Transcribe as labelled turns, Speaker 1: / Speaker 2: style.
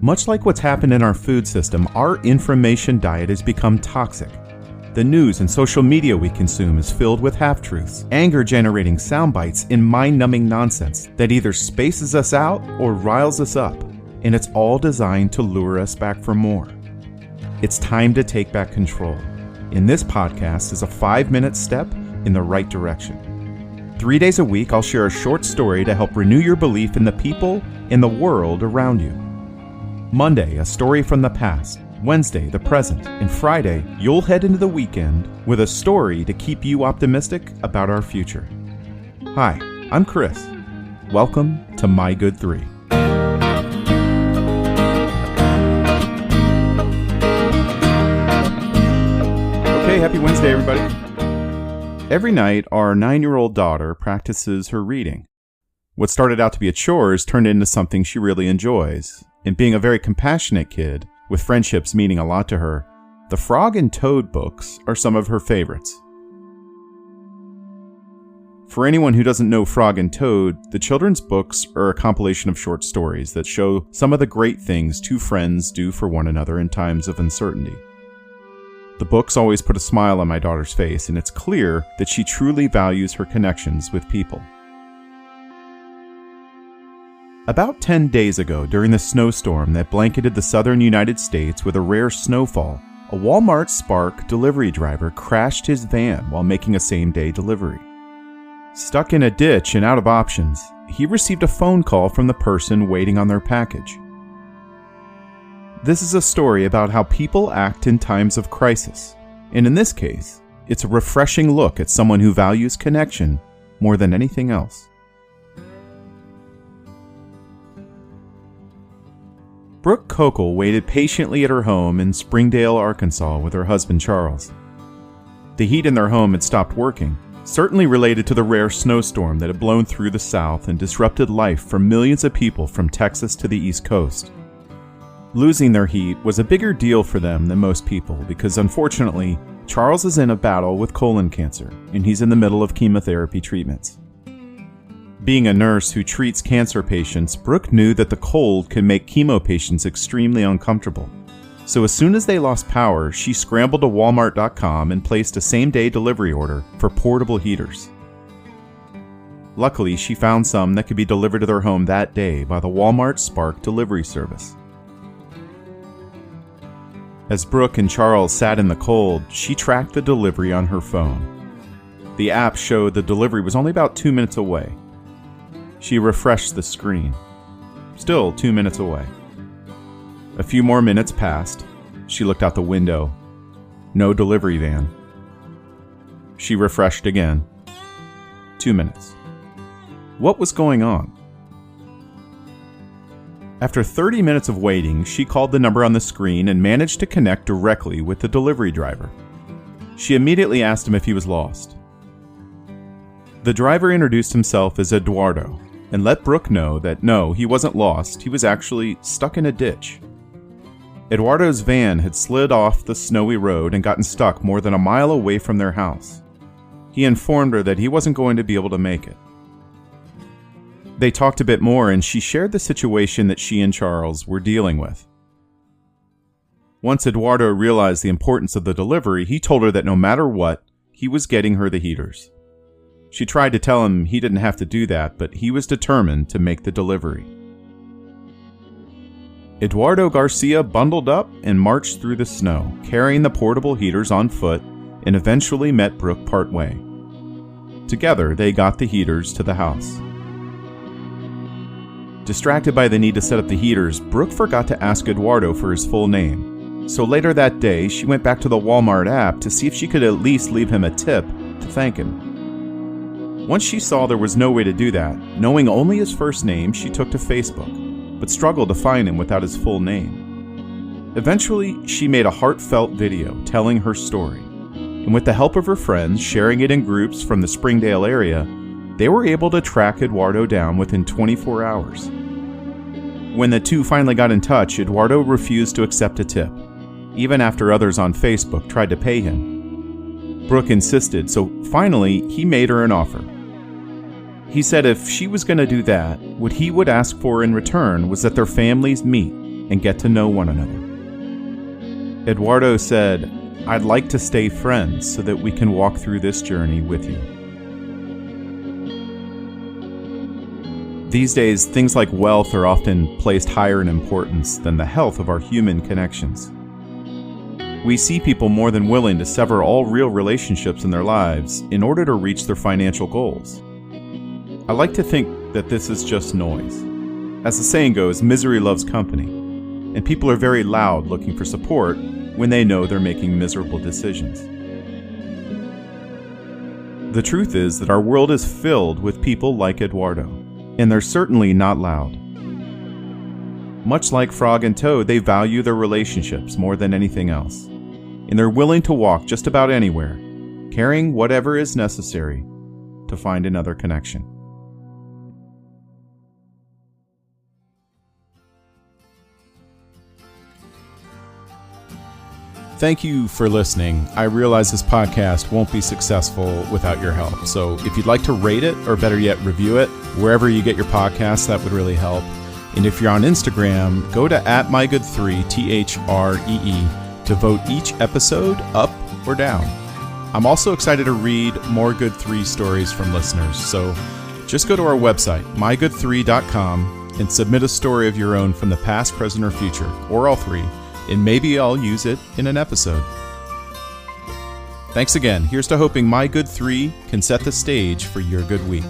Speaker 1: Much like what's happened in our food system, our information diet has become toxic. The news and social media we consume is filled with half-truths, anger-generating sound bites, and mind-numbing nonsense that either spaces us out or riles us up, and it's all designed to lure us back for more. It's time to take back control. And this podcast is a 5-minute step in the right direction. 3 days a week, I'll share a short story to help renew your belief in the people and the world around you. Monday, a story from the past. Wednesday, the present. And Friday, you'll head into the weekend with a story to keep you optimistic about our future. Hi, I'm Chris. Welcome to My Good 3. Okay, happy Wednesday, everybody. Every night, our 9-year-old daughter practices her reading. What started out to be a chore has turned into something she really enjoys. And being a very compassionate kid, with friendships meaning a lot to her, the Frog and Toad books are some of her favorites. For anyone who doesn't know Frog and Toad, the children's books are a compilation of short stories that show some of the great things two friends do for one another in times of uncertainty. The books always put a smile on my daughter's face, and it's clear that she truly values her connections with people. About 10 days ago, during the snowstorm that blanketed the southern United States with a rare snowfall, a Walmart Spark delivery driver crashed his van while making a same-day delivery. Stuck in a ditch and out of options, he received a phone call from the person waiting on their package. This is a story about how people act in times of crisis, and in this case, it's a refreshing look at someone who values connection more than anything else. Brooke Kochel waited patiently at her home in Springdale, Arkansas with her husband Charles. The heat in their home had stopped working, certainly related to the rare snowstorm that had blown through the South and disrupted life for millions of people from Texas to the East Coast. Losing their heat was a bigger deal for them than most people because, unfortunately, Charles is in a battle with colon cancer, and he's in the middle of chemotherapy treatments. Being a nurse who treats cancer patients, Brooke knew that the cold can make chemo patients extremely uncomfortable. So as soon as they lost power, she scrambled to Walmart.com and placed a same-day delivery order for portable heaters. Luckily, she found some that could be delivered to their home that day by the Walmart Spark delivery service. As Brooke and Charles sat in the cold, she tracked the delivery on her phone. The app showed the delivery was only about 2 minutes away. She refreshed the screen. Still 2 minutes away. A few more minutes passed. She looked out the window. No delivery van. She refreshed again. 2 minutes. What was going on? After 30 minutes of waiting, she called the number on the screen and managed to connect directly with the delivery driver. She immediately asked him if he was lost. The driver introduced himself as Eduardo and let Brooke know that no, he wasn't lost, he was actually stuck in a ditch. Eduardo's van had slid off the snowy road and gotten stuck more than a mile away from their house. He informed her that he wasn't going to be able to make it. They talked a bit more, and she shared the situation that she and Charles were dealing with. Once Eduardo realized the importance of the delivery, he told her that no matter what, he was getting her the heaters. She tried to tell him he didn't have to do that, but he was determined to make the delivery. Eduardo Garcia bundled up and marched through the snow, carrying the portable heaters on foot, and eventually met Brooke partway. Together, they got the heaters to the house. Distracted by the need to set up the heaters, Brooke forgot to ask Eduardo for his full name. So later that day, she went back to the Walmart app to see if she could at least leave him a tip to thank him. Once she saw there was no way to do that, knowing only his first name, she took to Facebook, but struggled to find him without his full name. Eventually, she made a heartfelt video telling her story, and with the help of her friends sharing it in groups from the Springdale area, they were able to track Eduardo down within 24 hours. When the two finally got in touch, Eduardo refused to accept a tip, even after others on Facebook tried to pay him. Brooke insisted, so finally he made her an offer. He said if she was going to do that, what he would ask for in return was that their families meet and get to know one another. Eduardo said, "I'd like to stay friends so that we can walk through this journey with you." These days, things like wealth are often placed higher in importance than the health of our human connections. We see people more than willing to sever all real relationships in their lives in order to reach their financial goals. I like to think that this is just noise. As the saying goes, misery loves company, and people are very loud looking for support when they know they're making miserable decisions. The truth is that our world is filled with people like Eduardo, and they're certainly not loud. Much like Frog and Toad, they value their relationships more than anything else, and they're willing to walk just about anywhere, carrying whatever is necessary to find another connection. Thank you for listening. I realize this podcast won't be successful without your help. So if you'd like to rate it, or better yet, review it, wherever you get your podcasts, that would really help. And if you're on Instagram, go to @mygood3, THREE, to vote each episode up or down. I'm also excited to read more Good 3 stories from listeners. So just go to our website, mygood3.com, and submit a story of your own from the past, present, or future, or all three. And maybe I'll use it in an episode. Thanks again. Here's to hoping My Good 3 can set the stage for your good week.